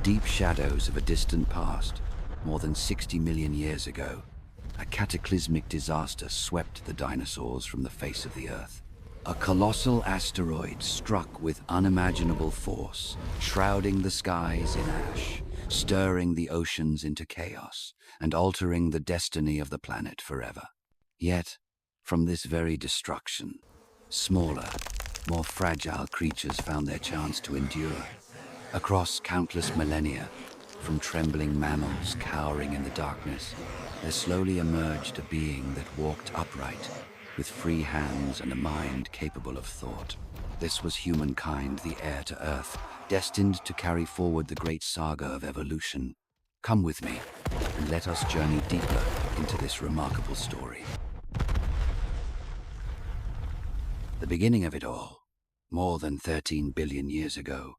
deep shadows of a distant past, more than 60 million years ago, a cataclysmic disaster swept the dinosaurs from the face of the Earth. A colossal asteroid struck with unimaginable force, shrouding the skies in ash, stirring the oceans into chaos, and altering the destiny of the planet forever. Yet, from this very destruction, smaller, more fragile creatures found their chance to endure. Across countless millennia, from trembling mammals cowering in the darkness, there slowly emerged a being that walked upright, with free hands and a mind capable of thought. This was humankind, the heir to Earth, destined to carry forward the great saga of evolution. Come with me, and let us journey deeper into this remarkable story. The beginning of it all, more than 13 billion years ago.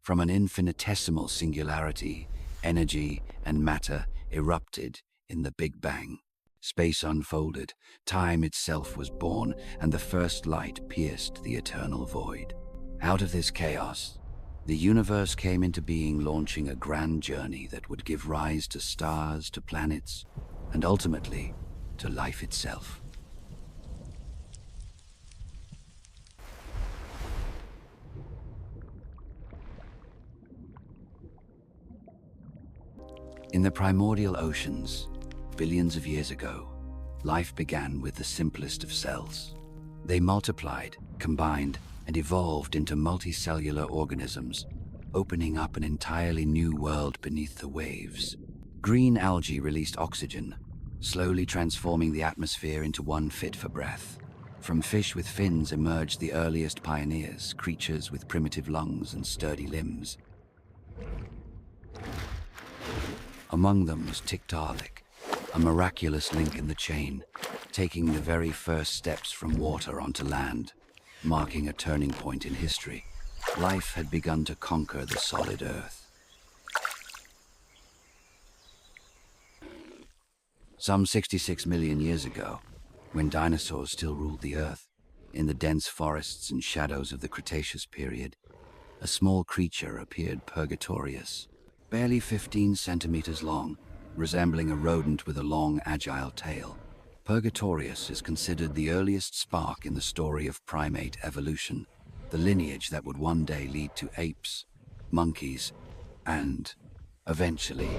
From an infinitesimal singularity, energy and matter erupted in the Big Bang. Space unfolded, time itself was born, and the first light pierced the eternal void. Out of this chaos, the universe came into being, launching a grand journey that would give rise to stars, to planets, and ultimately to life itself. In the primordial oceans, billions of years ago, life began with the simplest of cells. They multiplied, combined, and evolved into multicellular organisms, opening up an entirely new world beneath the waves. Green algae released oxygen, slowly transforming the atmosphere into one fit for breath. From fish with fins emerged the earliest pioneers, creatures with primitive lungs and sturdy limbs. Among them was Tiktaalik, a miraculous link in the chain, taking the very first steps from water onto land, marking a turning point in history. Life had begun to conquer the solid Earth. Some 66 million years ago, when dinosaurs still ruled the Earth, in the dense forests and shadows of the Cretaceous period, a small creature appeared, Purgatorius, barely 15 centimeters long, resembling a rodent with a long, agile tail. Purgatorius is considered the earliest spark in the story of primate evolution, the lineage that would one day lead to apes, monkeys, and, eventually,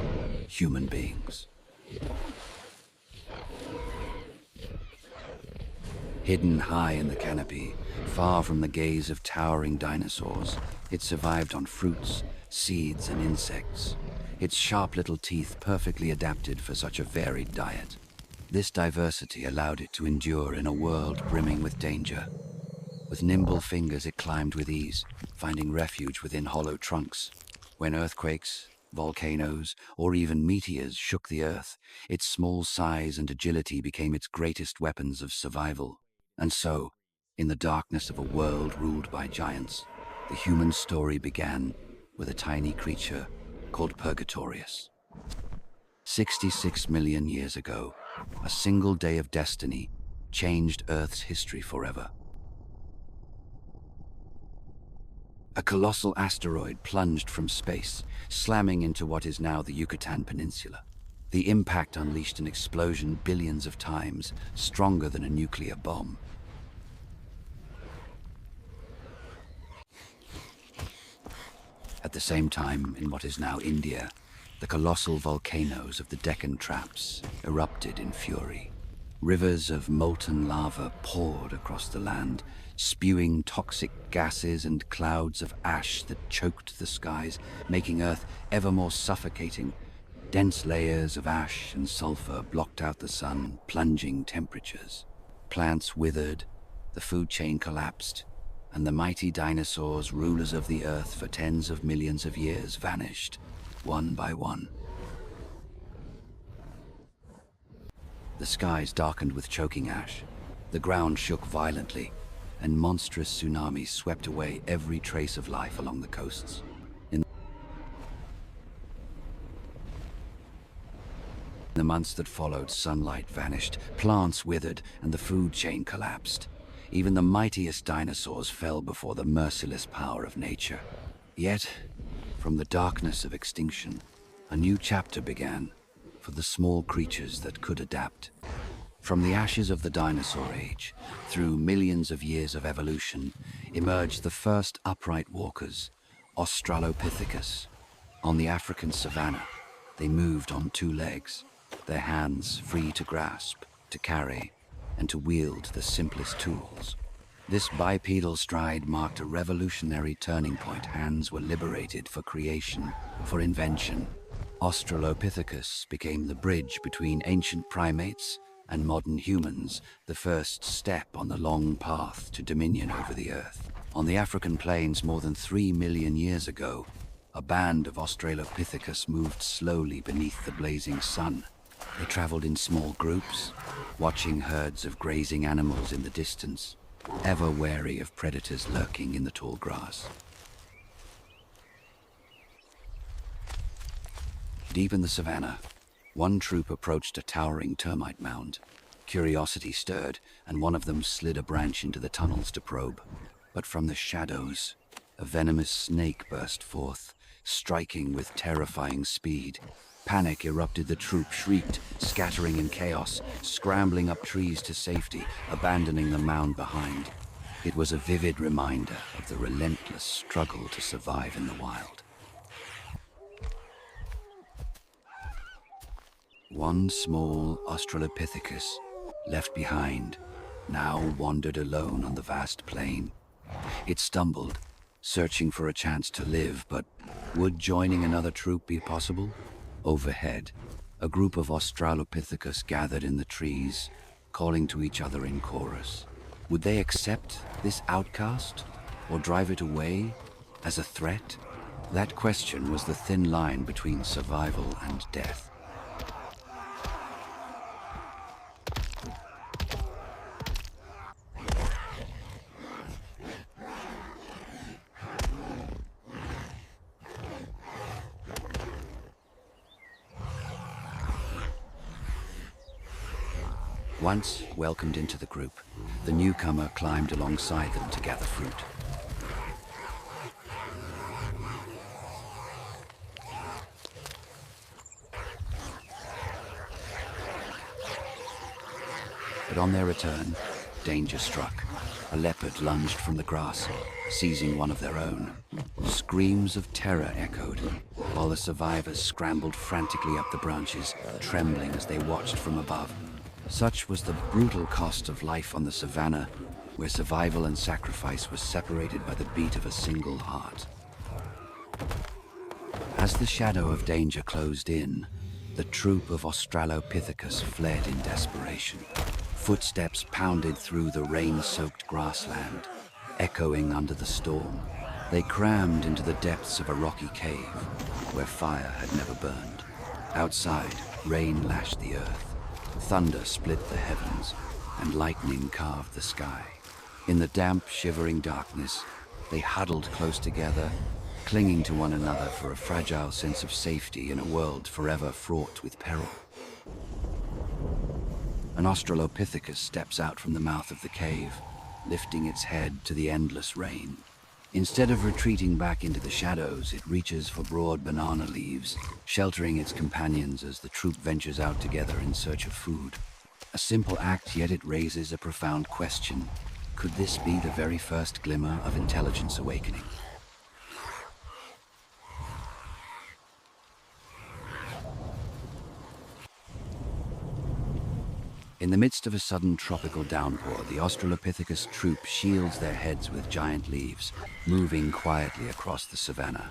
human beings. Hidden high in the canopy, far from the gaze of towering dinosaurs, it survived on fruits, seeds, and insects, its sharp little teeth perfectly adapted for such a varied diet. This diversity allowed it to endure in a world brimming with danger. With nimble fingers it climbed with ease, finding refuge within hollow trunks. When earthquakes, volcanoes, or even meteors shook the Earth, its small size and agility became its greatest weapons of survival. And so, in the darkness of a world ruled by giants, the human story began with a tiny creature called Purgatorius. 66 million years ago, a single day of destiny changed Earth's history forever. A colossal asteroid plunged from space, slamming into what is now the Yucatan Peninsula. The impact unleashed an explosion billions of times, stronger than a nuclear bomb. At the same time, in what is now India, the colossal volcanoes of the Deccan Traps erupted in fury. Rivers of molten lava poured across the land, spewing toxic gases and clouds of ash that choked the skies, making Earth ever more suffocating. Dense layers of ash and sulfur blocked out the sun, plunging temperatures. Plants withered, the food chain collapsed, and the mighty dinosaurs, rulers of the Earth for tens of millions of years, vanished, one by one. The skies darkened with choking ash, the ground shook violently, and monstrous tsunamis swept away every trace of life along the coasts. In the months that followed, sunlight vanished, plants withered, and the food chain collapsed. Even the mightiest dinosaurs fell before the merciless power of nature. Yet, From the darkness of extinction, a new chapter began for the small creatures that could adapt. From the ashes of the dinosaur age, through millions of years of evolution, emerged the first upright walkers, Australopithecus. On the African savanna, they moved on two legs, their hands free to grasp, to carry, and to wield the simplest tools. This bipedal stride marked a revolutionary turning point. Hands were liberated for creation, for invention. Australopithecus became the bridge between ancient primates and modern humans, the first step on the long path to dominion over the earth. On the African plains more than 3 million years ago, a band of Australopithecus moved slowly beneath the blazing sun. They traveled in small groups, watching herds of grazing animals in the distance, ever wary of predators lurking in the tall grass. Deep in the savannah, one troop approached a towering termite mound. Curiosity stirred, and one of them slid a branch into the tunnels to probe. But from the shadows, a venomous snake burst forth, striking with terrifying speed. Panic erupted. The troop shrieked, scattering in chaos, scrambling up trees to safety, abandoning the mound behind. It was a vivid reminder of the relentless struggle to survive in the wild. One small Australopithecus, left behind, now wandered alone on the vast plain. It stumbled, searching for a chance to live, but would joining another troop be possible? Overhead, a group of Australopithecus gathered in the trees, calling to each other in chorus. Would they accept this outcast, or drive it away as a threat? That question was the thin line between survival and death. Once welcomed into the group, the newcomer climbed alongside them to gather fruit. But on their return, danger struck. A leopard lunged from the grass, seizing one of their own. Screams of terror echoed, while the survivors scrambled frantically up the branches, trembling as they watched from above. Such was the brutal cost of life on the savannah, where survival and sacrifice were separated by the beat of a single heart. As the shadow of danger closed in, the troop of Australopithecus fled in desperation. Footsteps pounded through the rain-soaked grassland, echoing under the storm. They crammed into the depths of a rocky cave, where fire had never burned. Outside, rain lashed the earth. Thunder split the heavens, and lightning carved the sky. In the damp, shivering darkness, they huddled close together, clinging to one another for a fragile sense of safety in a world forever fraught with peril. An Australopithecus steps out from the mouth of the cave, lifting its head to the endless rain. Instead of retreating back into the shadows, it reaches for broad banana leaves, sheltering its companions as the troop ventures out together in search of food. A simple act, yet it raises a profound question. Could this be the very first glimmer of intelligence awakening? In the midst of a sudden tropical downpour, the Australopithecus troop shields their heads with giant leaves, moving quietly across the savannah.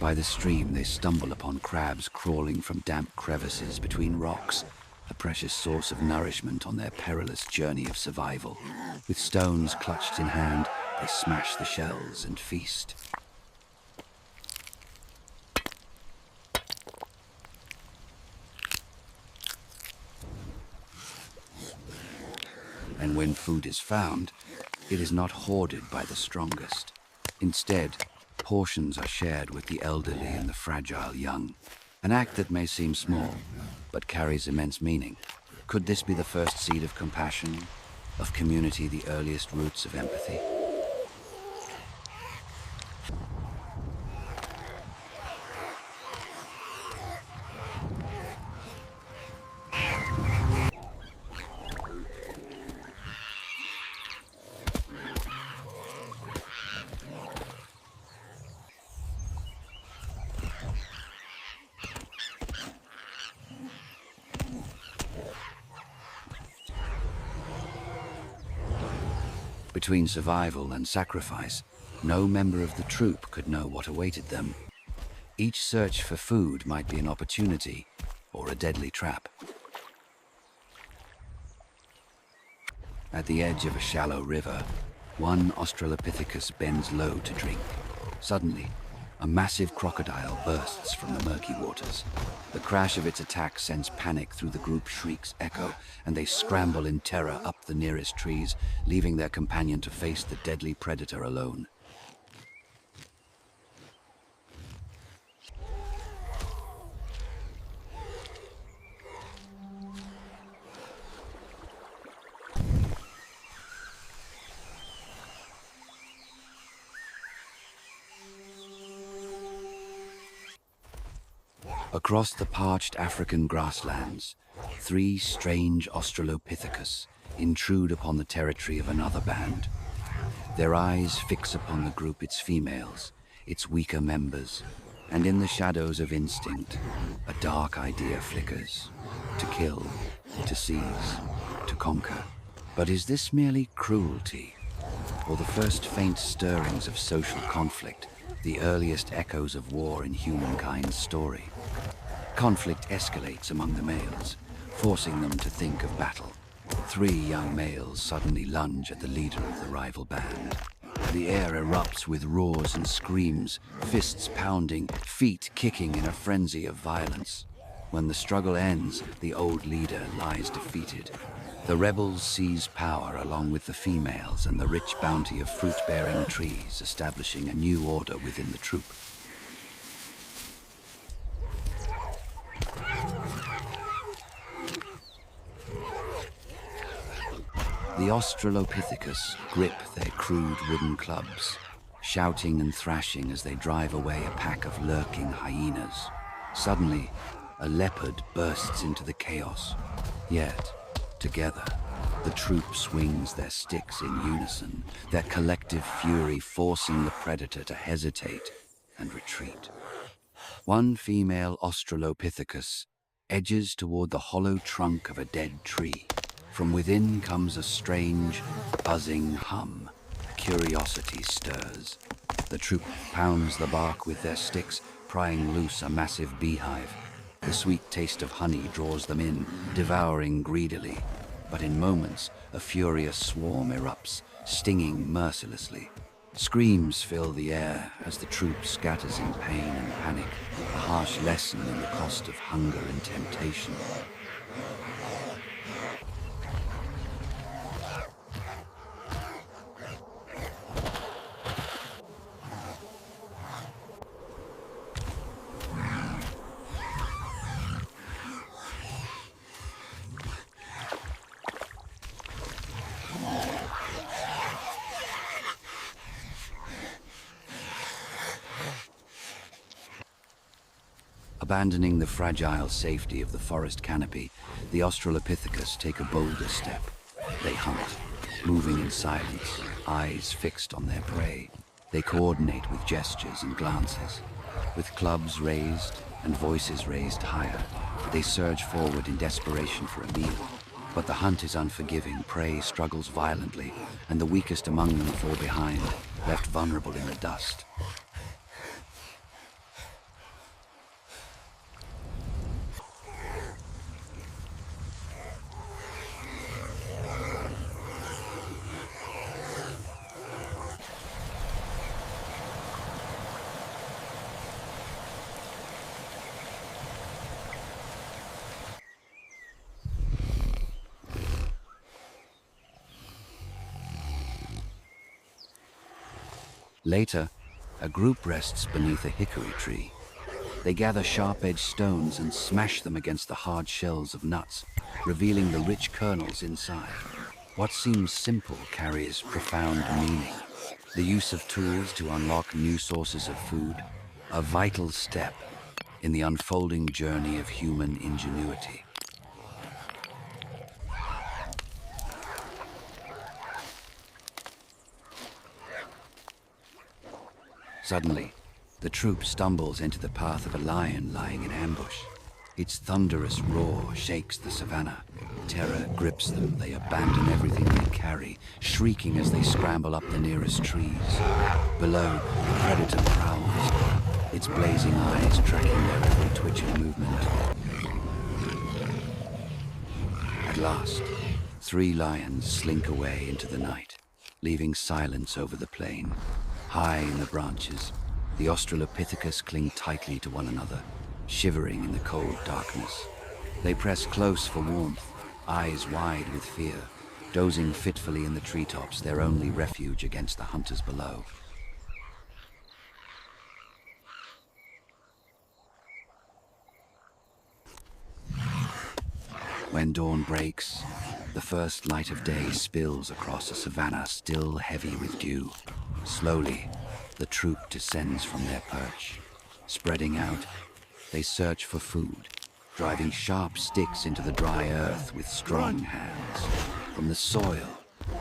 By the stream, they stumble upon crabs crawling from damp crevices between rocks, a precious source of nourishment on their perilous journey of survival. With stones clutched in hand, they smash the shells and feast. And when food is found, it is not hoarded by the strongest. Instead, portions are shared with the elderly and the fragile young. An act that may seem small, but carries immense meaning. Could this be the first seed of compassion, of community, the earliest roots of empathy? Between survival and sacrifice, no member of the troop could know what awaited them. Each search for food might be an opportunity or a deadly trap. At the edge of a shallow river, one Australopithecus bends low to drink. Suddenly, a massive crocodile bursts from the murky waters. The crash of its attack sends panic through the group's shrieks echo, and they scramble in terror up the nearest trees, leaving their companion to face the deadly predator alone. Across the parched African grasslands, three strange Australopithecus intrude upon the territory of another band. Their eyes fix upon the group, its females, its weaker members, and in the shadows of instinct, a dark idea flickers. To kill, to seize, to conquer. But is this merely cruelty, or the first faint stirrings of social conflict, the earliest echoes of war in humankind's story? Conflict escalates among the males, forcing them to think of battle. Three young males suddenly lunge at the leader of the rival band. The air erupts with roars and screams, fists pounding, feet kicking in a frenzy of violence. When the struggle ends, the old leader lies defeated. The rebels seize power along with the females and the rich bounty of fruit-bearing trees, establishing a new order within the troop. The Australopithecus grip their crude wooden clubs, shouting and thrashing as they drive away a pack of lurking hyenas. Suddenly, a leopard bursts into the chaos. Yet, together, the troop swings their sticks in unison, their collective fury forcing the predator to hesitate and retreat. One female Australopithecus edges toward the hollow trunk of a dead tree. From within comes a strange, buzzing hum. Curiosity stirs. The troop pounds the bark with their sticks, prying loose a massive beehive. The sweet taste of honey draws them in, devouring greedily. But in moments, a furious swarm erupts, stinging mercilessly. Screams fill the air as the troop scatters in pain and panic, a harsh lesson in the cost of hunger and temptation. Abandoning the fragile safety of the forest canopy, the Australopithecus take a bolder step. They hunt, moving in silence, eyes fixed on their prey. They coordinate with gestures and glances. With clubs raised and voices raised higher, they surge forward in desperation for a meal. But the hunt is unforgiving, prey struggles violently, and the weakest among them fall behind, left vulnerable in the dust. Later, A group rests beneath a hickory tree. They gather sharp-edged stones and smash them against the hard shells of nuts, revealing the rich kernels inside. What seems simple carries profound meaning. The use of tools to unlock new sources of food, a vital step in the unfolding journey of human ingenuity. Suddenly, the troop stumbles into the path of a lion lying in ambush. Its thunderous roar shakes the savannah. Terror grips them. They abandon everything they carry, shrieking as they scramble up the nearest trees. Below, the predator prowls, its blazing eyes tracking their every twitch and movement. At last, 3 lions slink away into the night, leaving silence over the plain. High in the branches, the Australopithecus cling tightly to one another, shivering in the cold darkness. They press close for warmth, eyes wide with fear, dozing fitfully in the treetops, their only refuge against the hunters below. When dawn breaks, the first light of day spills across a savannah still heavy with dew. Slowly, the troop descends from their perch. Spreading out, they search for food, driving sharp sticks into the dry earth with strong hands. From the soil,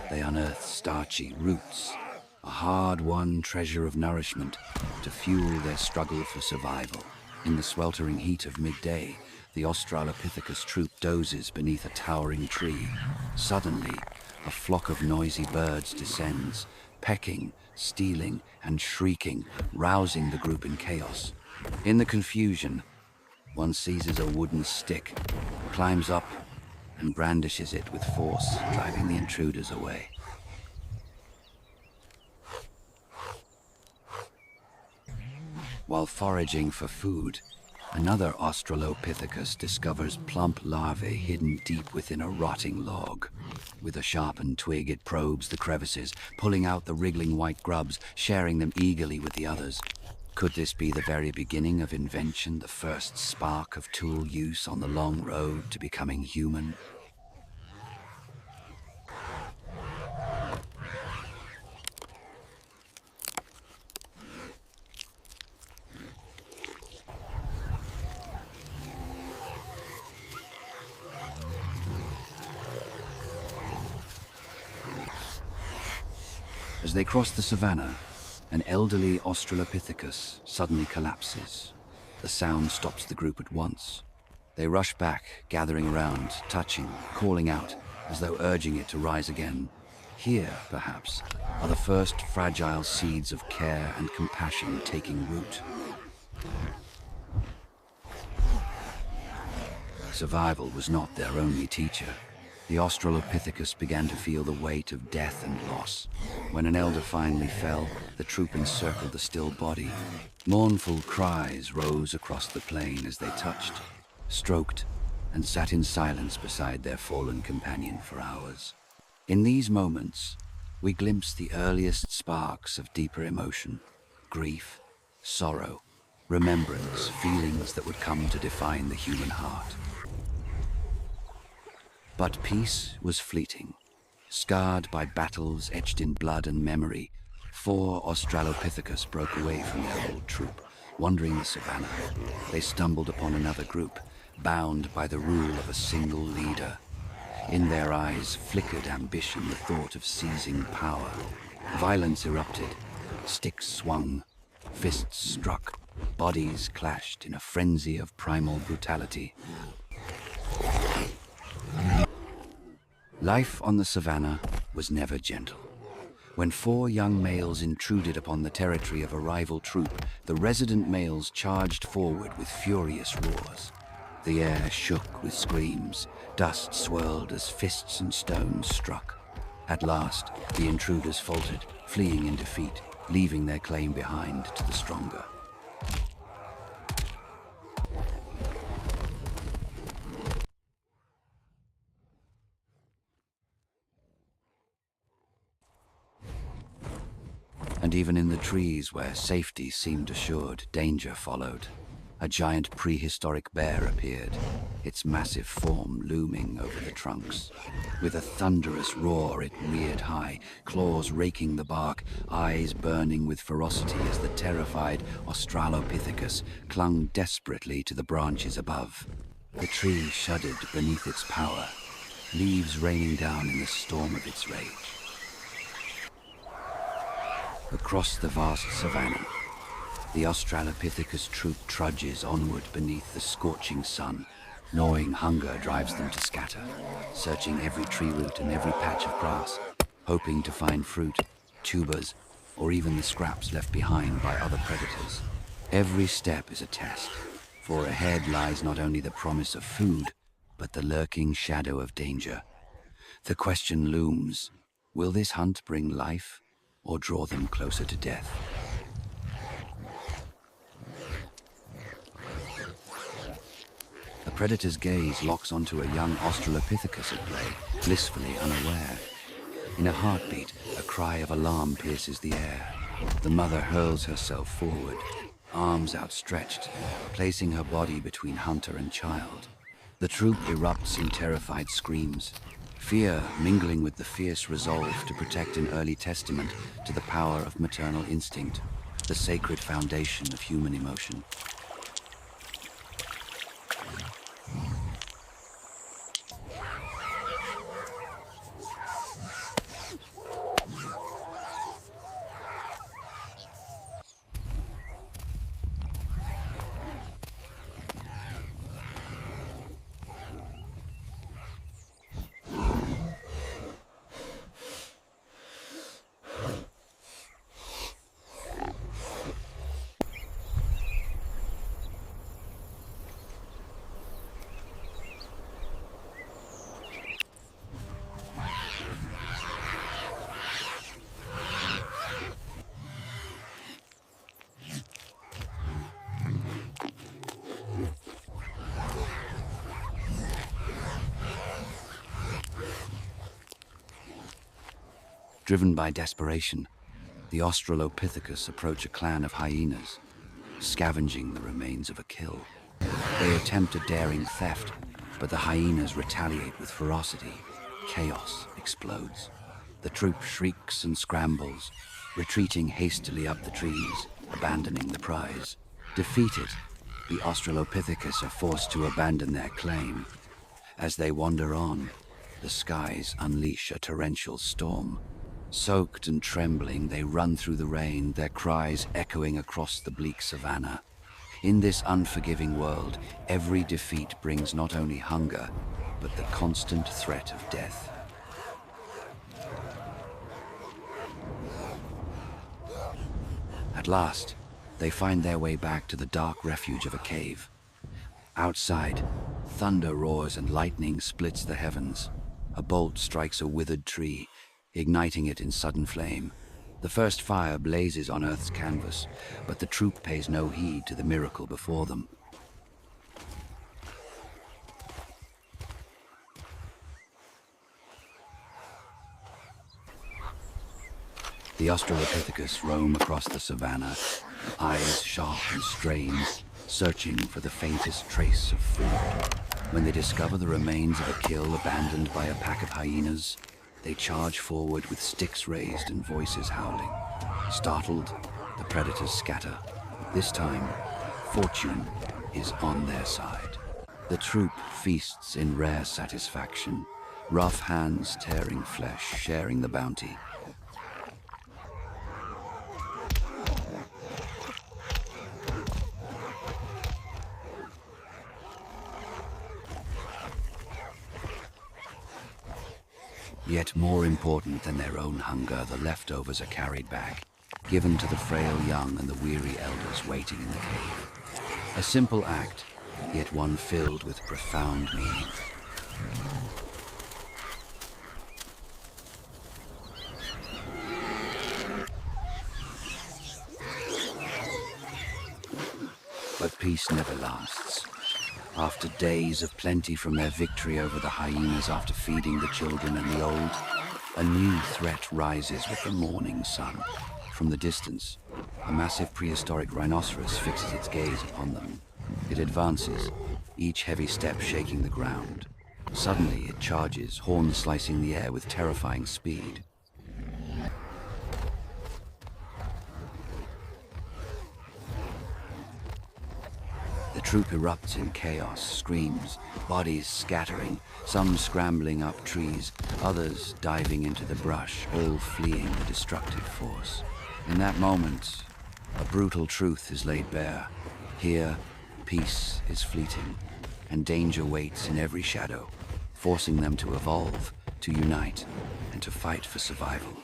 they unearth starchy roots, a hard-won treasure of nourishment to fuel their struggle for survival. In the sweltering heat of midday, the Australopithecus troop dozes beneath a towering tree. Suddenly, a flock of noisy birds descends, pecking, stealing, and shrieking, rousing the group in chaos. In the confusion, one seizes a wooden stick, climbs up, and brandishes it with force, driving the intruders away. While foraging for food, another Australopithecus discovers plump larvae hidden deep within a rotting log. With a sharpened twig, it probes the crevices, pulling out the wriggling white grubs, sharing them eagerly with the others. Could this be the very beginning of invention, the first spark of tool use on the long road to becoming human? As they cross the savannah, an elderly Australopithecus suddenly collapses. The sound stops the group at once. They rush back, gathering around, touching, calling out, as though urging it to rise again. Here, perhaps, are the first fragile seeds of care and compassion taking root. Survival was not their only teacher. The Australopithecus began to feel the weight of death and loss. When an elder finally fell, the troop encircled the still body. Mournful cries rose across the plain as they touched, stroked, and sat in silence beside their fallen companion for hours. In these moments, we glimpse the earliest sparks of deeper emotion, grief, sorrow, remembrance, feelings that would come to define the human heart. But peace was fleeting. Scarred by battles etched in blood and memory, 4 Australopithecus broke away from their old troop. Wandering the savannah, they stumbled upon another group, bound by the rule of a single leader. In their eyes flickered ambition, the thought of seizing power. Violence erupted. Sticks swung, fists struck, bodies clashed in a frenzy of primal brutality. Life on the savannah was never gentle. When 4 young males intruded upon the territory of a rival troop, the resident males charged forward with furious roars. The air shook with screams, dust swirled as fists and stones struck. At last, the intruders faltered, fleeing in defeat, leaving their claim behind to the stronger. And even in the trees where safety seemed assured, danger followed. A giant prehistoric bear appeared, its massive form looming over the trunks. With a thunderous roar, it reared high, claws raking the bark, eyes burning with ferocity as the terrified Australopithecus clung desperately to the branches above. The tree shuddered beneath its power, leaves raining down in the storm of its rage. Across the vast savanna, the Australopithecus troop trudges onward beneath the scorching sun. Gnawing hunger drives them to scatter, searching every tree root and every patch of grass, hoping to find fruit, tubers, or even the scraps left behind by other predators. Every step is a test, for ahead lies not only the promise of food, but the lurking shadow of danger. The question looms, will this hunt bring life, or draw them closer to death? The predator's gaze locks onto a young Australopithecus at play, blissfully unaware. In a heartbeat, a cry of alarm pierces the air. The mother hurls herself forward, arms outstretched, placing her body between hunter and child. The troop erupts in terrified screams, fear mingling with the fierce resolve to protect an early testament to the power of maternal instinct, the sacred foundation of human emotion. Driven by desperation, the Australopithecus approach a clan of hyenas, scavenging the remains of a kill. They attempt a daring theft, but the hyenas retaliate with ferocity. Chaos explodes. The troop shrieks and scrambles, retreating hastily up the trees, abandoning the prize. Defeated, the Australopithecus are forced to abandon their claim. As they wander on, the skies unleash a torrential storm. Soaked and trembling, they run through the rain, their cries echoing across the bleak savanna. In this unforgiving world, every defeat brings not only hunger, but the constant threat of death. At last, they find their way back to the dark refuge of a cave. Outside, thunder roars and lightning splits the heavens. A bolt strikes a withered tree, igniting it in sudden flame. The first fire blazes on Earth's canvas, but the troop pays no heed to the miracle before them. The Australopithecus roam across the savanna, eyes sharp and strained, searching for the faintest trace of food. When they discover the remains of a kill abandoned by a pack of hyenas, they charge forward with sticks raised and voices howling. Startled, the predators scatter. This time, fortune is on their side. The troop feasts in rare satisfaction, rough hands tearing flesh, sharing the bounty. Yet more important than their own hunger, the leftovers are carried back, given to the frail young and the weary elders waiting in the cave. A simple act, yet one filled with profound meaning. But peace never lasts. After days of plenty from their victory over the hyenas after feeding the children and the old, a new threat rises with the morning sun. From the distance, a massive prehistoric rhinoceros fixes its gaze upon them. It advances, each heavy step shaking the ground. Suddenly, it charges, horns slicing the air with terrifying speed. The troop erupts in chaos, screams, bodies scattering, some scrambling up trees, others diving into the brush, all fleeing the destructive force. In that moment, a brutal truth is laid bare. Here, peace is fleeting, and danger waits in every shadow, forcing them to evolve, to unite, and to fight for survival.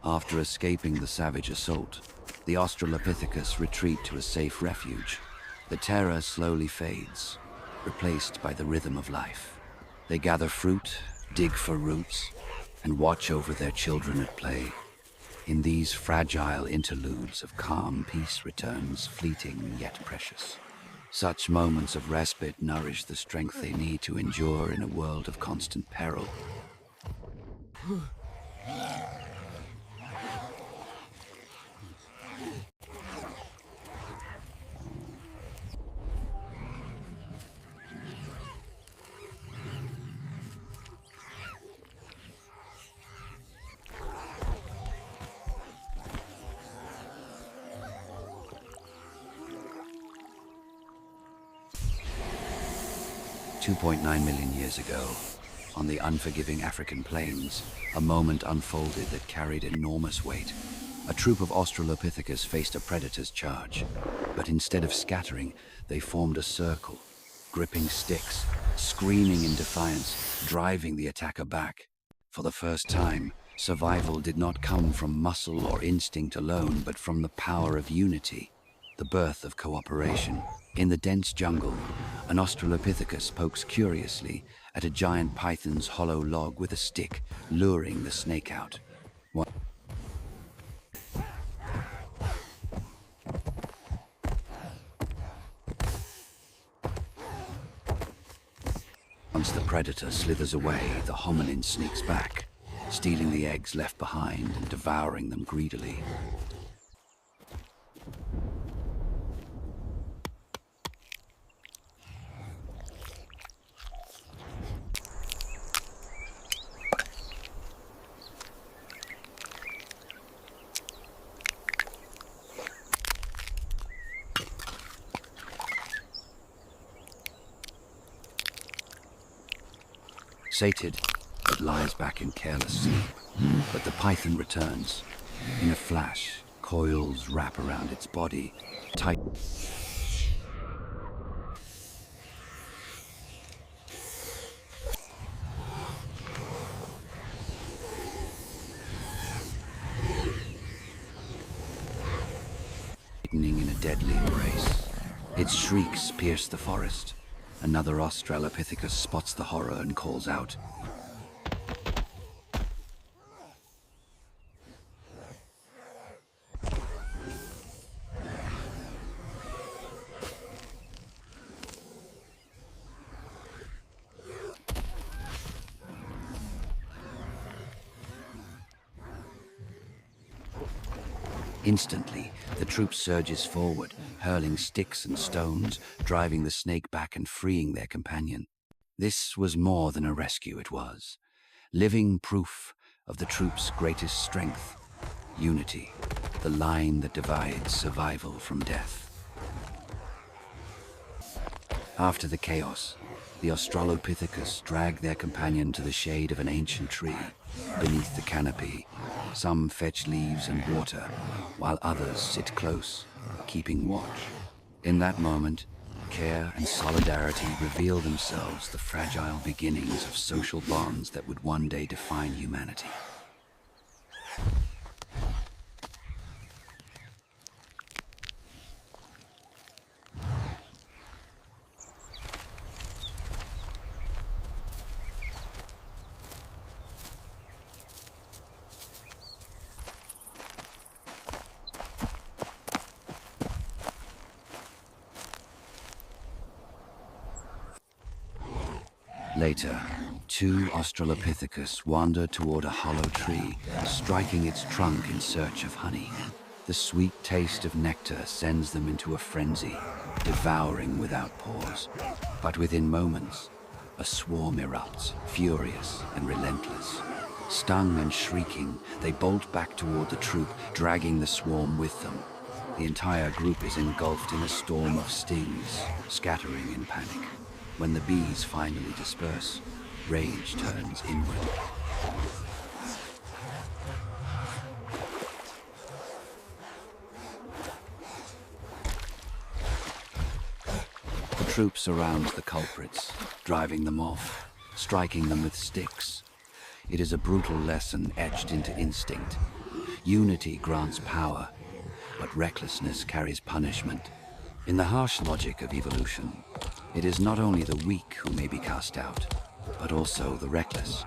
After escaping the savage assault, the Australopithecus retreat to a safe refuge. The terror slowly fades, replaced by the rhythm of life. They gather fruit, dig for roots, and watch over their children at play. In these fragile interludes of calm, peace returns, fleeting yet precious. Such moments of respite nourish the strength they need to endure in a world of constant peril. $2.9 million years ago, on the unforgiving African plains, a moment unfolded that carried enormous weight. A troop of Australopithecus faced a predator's charge, but instead of scattering, they formed a circle, gripping sticks, screaming in defiance, driving the attacker back. For the first time, survival did not come from muscle or instinct alone, but from the power of unity, the birth of cooperation. In the dense jungle, an Australopithecus pokes curiously at a giant python's hollow log with a stick, luring the snake out. Once the predator slithers away, the hominin sneaks back, stealing the eggs left behind and devouring them greedily. Sated, it lies back in careless sleep, but the python returns. In a flash, coils wrap around its body, tight. Tightening in a deadly embrace. Its shrieks pierce the forest. Another Australopithecus spots the horror and calls out. Instantly, the troop surges forward, hurling sticks and stones, driving the snake back and freeing their companion. This was more than a rescue, it was living proof of the troop's greatest strength, unity, the line that divides survival from death. After the chaos, the Australopithecus dragged their companion to the shade of an ancient tree. Beneath the canopy, some fetch leaves and water, while others sit close, keeping watch. In that moment, care and solidarity reveal themselves, the fragile beginnings of social bonds that would one day define humanity. Later, two Australopithecus wander toward a hollow tree, striking its trunk in search of honey. The sweet taste of nectar sends them into a frenzy, devouring without pause. But within moments, a swarm erupts, furious and relentless. Stung and shrieking, they bolt back toward the troop, dragging the swarm with them. The entire group is engulfed in a storm of stings, scattering in panic. When the bees finally disperse, rage turns inward. The troop surrounds the culprits, driving them off, striking them with sticks. It is a brutal lesson etched into instinct. Unity grants power, but recklessness carries punishment. In the harsh logic of evolution, it is not only the weak who may be cast out, but also the reckless.